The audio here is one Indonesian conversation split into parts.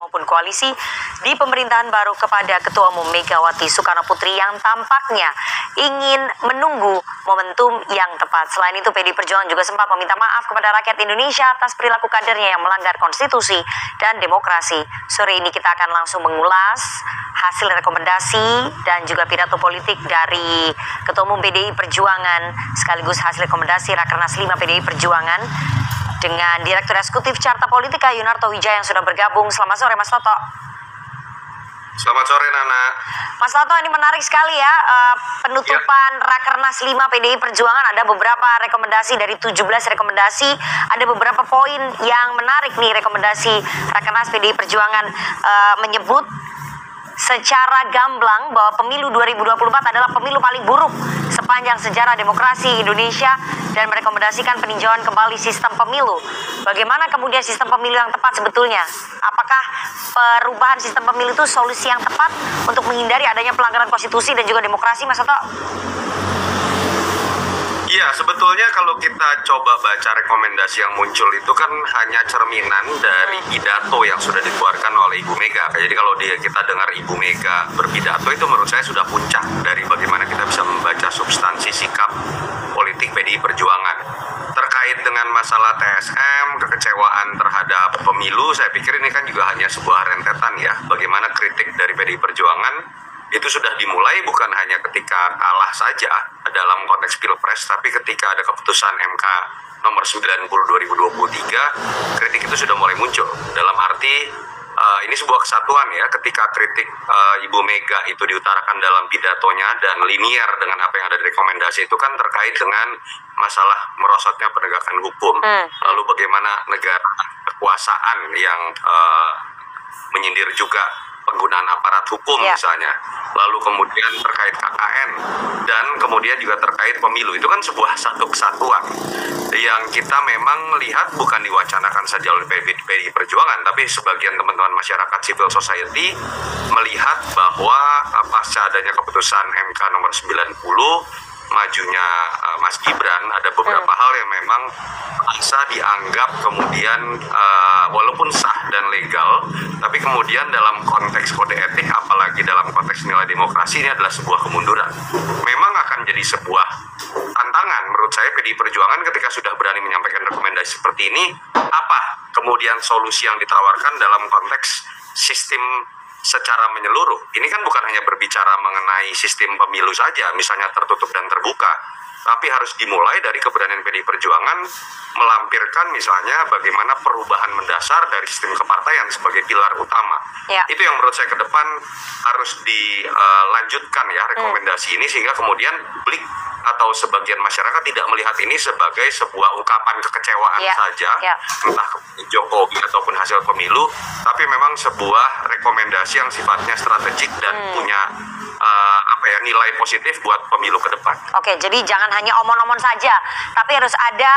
maupun koalisi di pemerintahan baru kepada Ketua Umum Megawati Soekarnoputri yang tampaknya ingin menunggu momentum yang tepat. Selain itu, PDI Perjuangan juga sempat meminta maaf kepada rakyat Indonesia atas perilaku kadernya yang melanggar konstitusi dan demokrasi. Sore ini kita akan langsung mengulas hasil rekomendasi dan juga pidato politik dari Ketua Umum PDI Perjuangan sekaligus hasil rekomendasi Rakernas 5 PDI Perjuangan dengan Direktur Eksekutif Carta Politika Yunarto Wijaya yang sudah bergabung. Selamat sore Mas Toto. Selamat sore Nana. Mas Toto, ini menarik sekali ya, penutupan Rakernas 5 PDI Perjuangan. Ada beberapa rekomendasi dari 17 rekomendasi. Ada beberapa poin yang menarik nih rekomendasi Rakernas PDI Perjuangan, menyebut secara gamblang bahwa pemilu 2024 adalah pemilu paling buruk sepanjang sejarah demokrasi Indonesia dan merekomendasikan peninjauan kembali sistem pemilu. Bagaimana kemudian sistem pemilu yang tepat sebetulnya? Apakah perubahan sistem pemilu itu solusi yang tepat untuk menghindari adanya pelanggaran konstitusi dan juga demokrasi, Mas Toto? Iya, sebetulnya kalau kita coba baca rekomendasi yang muncul itu kan hanya cerminan dari pidato yang sudah dikeluarkan oleh Ibu Mega. Jadi kalau kita dengar Ibu Mega berpidato, itu menurut saya sudah puncak dari bagaimana kita bisa membaca substansi sikap politik PDI Perjuangan. Terkait dengan masalah TSM, kekecewaan terhadap pemilu, saya pikir ini kan juga hanya sebuah rentetan ya. Bagaimana kritik dari PDI Perjuangan itu sudah dimulai bukan hanya ketika kalah saja dalam konteks Pilpres, tapi ketika ada keputusan MK nomor 90 2023, kritik itu sudah mulai muncul. Dalam arti ini sebuah kesatuan ya, ketika kritik Ibu Mega itu diutarakan dalam pidatonya dan linier dengan apa yang ada di rekomendasi itu kan terkait dengan masalah merosotnya penegakan hukum. Lalu bagaimana negara kekuasaan yang menyindir juga penggunaan aparat hukum misalnya, lalu kemudian terkait KKN, dan kemudian juga terkait pemilu. Itu kan sebuah satu kesatuan yang kita memang lihat bukan diwacanakan saja oleh PDI Perjuangan, tapi sebagian teman-teman masyarakat civil society melihat bahwa pasca adanya keputusan MK nomor 90 majunya Mas Gibran, ada beberapa hal yang memang bisa dianggap kemudian walaupun sah dan legal, tapi kemudian dalam konteks kode etik, apalagi dalam konteks nilai demokrasi, ini adalah sebuah kemunduran. Memang akan jadi sebuah tantangan menurut saya PDI Perjuangan ketika sudah berani menyampaikan rekomendasi seperti ini. Apa kemudian solusi yang ditawarkan dalam konteks sistem secara menyeluruh? Ini kan bukan hanya berbicara mengenai sistem pemilu saja, misalnya tertutup dan terbuka, tapi harus dimulai dari keberanian PDI Perjuangan melampirkan misalnya bagaimana perubahan mendasar dari sistem kepartaian sebagai pilar utama. Itu yang menurut saya ke depan harus dilanjutkan ya rekomendasi ini, sehingga kemudian publik atau sebagian masyarakat tidak melihat ini sebagai sebuah ungkapan kekecewaan saja, entah Jokowi ataupun hasil pemilu, tapi memang sebuah rekomendasi yang sifatnya strategik dan punya nilai positif buat pemilu ke depan. Oke, jadi jangan hanya omong-omong saja, tapi harus ada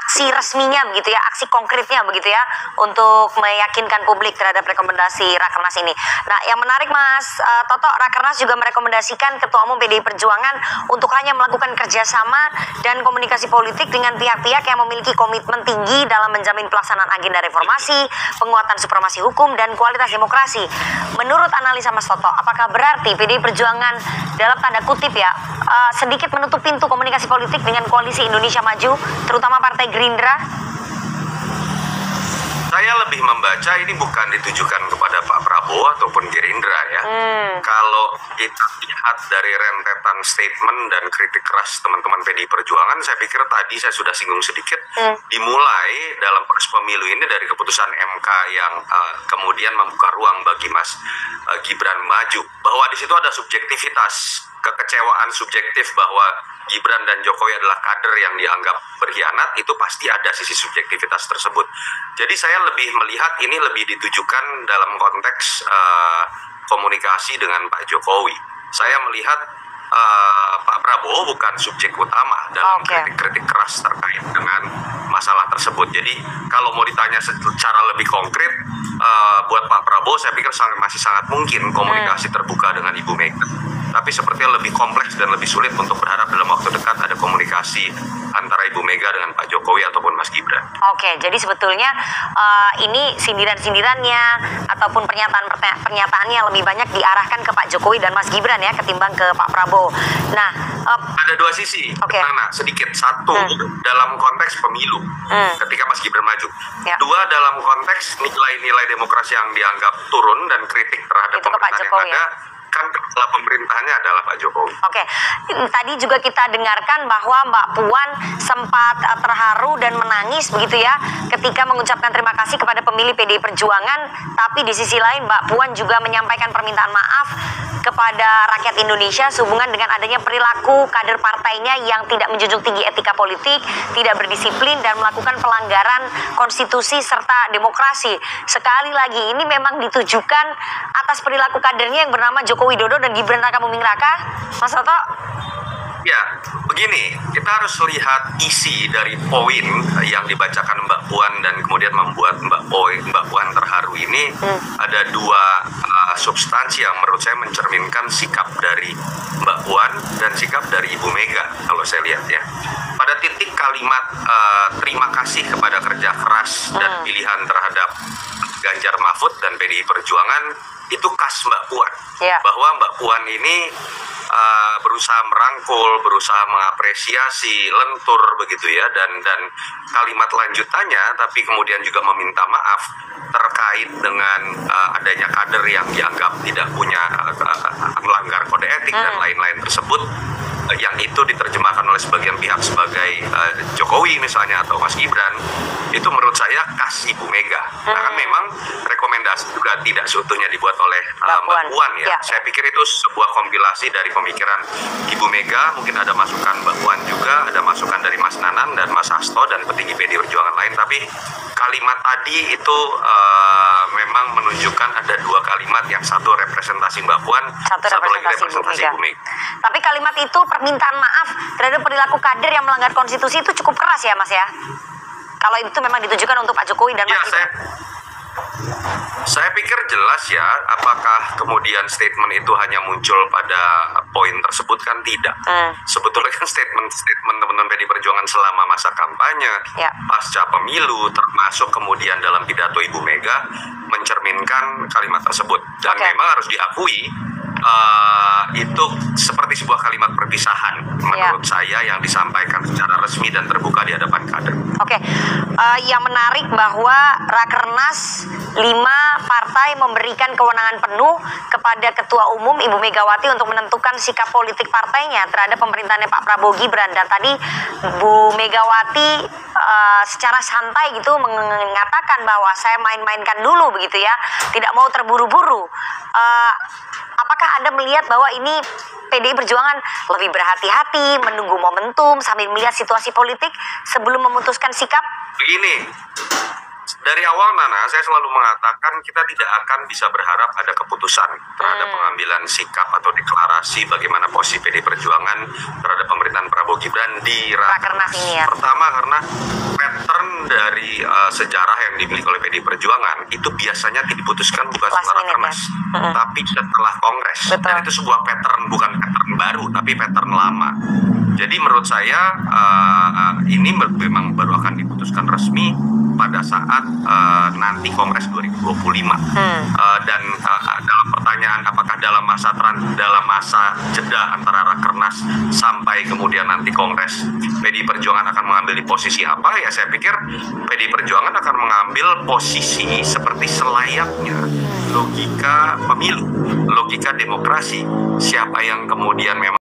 aksi resminya begitu ya, aksi konkretnya begitu ya, untuk meyakinkan publik terhadap rekomendasi Rakernas ini. Nah, yang menarik Mas Toto, Rakernas juga merekomendasikan Ketua Umum PDI Perjuangan untuk hanya melakukan kerjasama dan komunikasi politik dengan pihak-pihak yang memiliki komitmen tinggi dalam menjamin pelaksanaan agenda reformasi, penguatan supremasi hukum, dan kualitas demokrasi. Menurut analisa Mas Toto, apakah berarti PDI Perjuangan dalam tanda kutip ya, sedikit menutup pintu komunikasi politik dengan koalisi Indonesia Maju, terutama Partai Gerindra? Saya lebih membaca ini bukan ditujukan kepada Pak Prabowo ataupun Gerindra ya. Kalau kita lihat dari rentetan statement dan kritik keras teman-teman PDI Perjuangan, saya pikir tadi saya sudah singgung sedikit, dimulai dalam proses pemilu ini dari keputusan MK yang kemudian membuka ruang bagi Mas Gibran maju, bahwa di situ ada subjektivitas, kekecewaan subjektif bahwa Gibran dan Jokowi adalah kader yang dianggap berkhianat. Itu pasti ada sisi subjektivitas tersebut. Jadi saya lebih melihat ini lebih ditujukan dalam konteks komunikasi dengan Pak Jokowi. Saya melihat Pak Prabowo bukan subjek utama dalam kritik-kritik keras terkait dengan masalah tersebut. Jadi kalau mau ditanya secara lebih konkret, buat Pak Prabowo saya pikir masih sangat mungkin komunikasi terbuka dengan Ibu Mega. Tapi sepertinya lebih kompleks dan lebih sulit untuk berharap dalam waktu dekat ada komunikasi antara Ibu Mega dengan Pak Jokowi ataupun Mas Gibran. Oke, jadi sebetulnya ini sindiran-sindirannya ataupun pernyataannya lebih banyak diarahkan ke Pak Jokowi dan Mas Gibran ya, ketimbang ke Pak Prabowo. Nah, ada dua sisi, Nana, sedikit. Satu, dalam konteks pemilu, ketika Mas Gibran maju. Ya. Dua, dalam konteks nilai-nilai demokrasi yang dianggap turun dan kritik terhadap Itu ke Pak pemerintahan Jokowi, yang ada, kan kepala pemerintahannya adalah Pak Jokowi. Oke, tadi juga kita dengarkan bahwa Mbak Puan sempat terharu dan menangis begitu ya ketika mengucapkan terima kasih kepada pemilih PDI Perjuangan, tapi di sisi lain Mbak Puan juga menyampaikan permintaan maaf kepada rakyat Indonesia sehubungan dengan adanya perilaku kader partainya yang tidak menjunjung tinggi etika politik, tidak berdisiplin dan melakukan pelanggaran konstitusi serta demokrasi. Sekali lagi ini memang ditujukan atas perilaku kadernya yang bernama Joko Widodo dan Gibran Rakabuming Raka, Mas Toto? Ya, begini, kita harus lihat isi dari poin yang dibacakan Mbak Puan dan kemudian membuat Mbak Puan terharu ini. Ada dua substansi yang menurut saya mencerminkan sikap dari Mbak Puan dan sikap dari Ibu Mega kalau saya lihat ya. Pada titik kalimat terima kasih kepada kerja keras dan pilihan terhadap Ganjar Mahfud dan PDI Perjuangan, itu khas Mbak Puan. Bahwa Mbak Puan ini berusaha merangkul, berusaha mengapresiasi, lentur begitu ya, dan kalimat lanjutannya tapi kemudian juga meminta maaf terkait dengan adanya kader yang dianggap tidak punya melanggar kode etik dan lain-lain tersebut, yang itu diterjemahkan oleh sebagian pihak sebagai Jokowi misalnya atau Mas Gibran. Itu menurut saya khas Ibu Mega. Karena memang rekomendasi juga tidak seutuhnya dibuat oleh Mbak Puan ya. Saya pikir itu sebuah kompilasi dari pemikiran Ibu Mega, mungkin ada masukan Mbak Puan juga, ada masukan dari Mas Nanan dan Mas Hasto dan petinggi PDI Perjuangan lain, tapi kalimat tadi itu memang menunjukkan ada dua kalimat, yang satu representasi Mbak Puan, satu lagi representasi Ibu Mega. Tapi kalimat itu permintaan maaf terhadap perilaku kader yang melanggar konstitusi itu cukup keras ya Mas ya? Kalau itu memang ditujukan untuk Pak Jokowi dan Mas Gibran. Saya pikir jelas ya, apakah kemudian statement itu hanya muncul pada poin tersebut, kan tidak. Sebetulnya kan statement teman-teman PDI Perjuangan selama masa kampanye, pasca pemilu, termasuk kemudian dalam pidato Ibu Mega, mencerminkan kalimat tersebut. Dan memang harus diakui, itu seperti sebuah kalimat perpisahan menurut saya yang disampaikan secara resmi dan terbuka di hadapan kader. Yang menarik bahwa Rakernas 5 partai memberikan kewenangan penuh kepada Ketua Umum Ibu Megawati untuk menentukan sikap politik partainya terhadap pemerintahannya Pak Prabowo Gibran. Dan tadi Bu Megawati secara santai gitu mengatakan bahwa saya main-mainkan dulu begitu ya, tidak mau terburu-buru. Apakah Anda melihat bahwa ini PDI Perjuangan lebih berhati-hati, menunggu momentum sambil melihat situasi politik sebelum memutuskan sikap? Begini, dari awal Nana, saya selalu mengatakan kita tidak akan bisa berharap ada keputusan terhadap pengambilan sikap atau deklarasi bagaimana posisi PDI Perjuangan terhadap pemerintahan Prabowo Gibran di Rakernas ini ya. Pertama karena pattern dari sejarah yang dimiliki oleh PDI Perjuangan itu biasanya diputuskan bukan setelah Rakernas, tapi setelah Kongres. Dan itu sebuah pattern, bukan pattern baru, tapi pattern lama. Jadi menurut saya ini memang baru akan diputuskan resmi pada saat nanti Kongres 2025. Dan dalam pertanyaan apakah dalam masa jeda antara Rakernas sampai kemudian nanti Kongres PDI Perjuangan akan mengambil di posisi apa, ya saya pikir PDI Perjuangan akan mengambil posisi seperti selayaknya logika pemilu, logika demokrasi. Siapa yang kemudian memang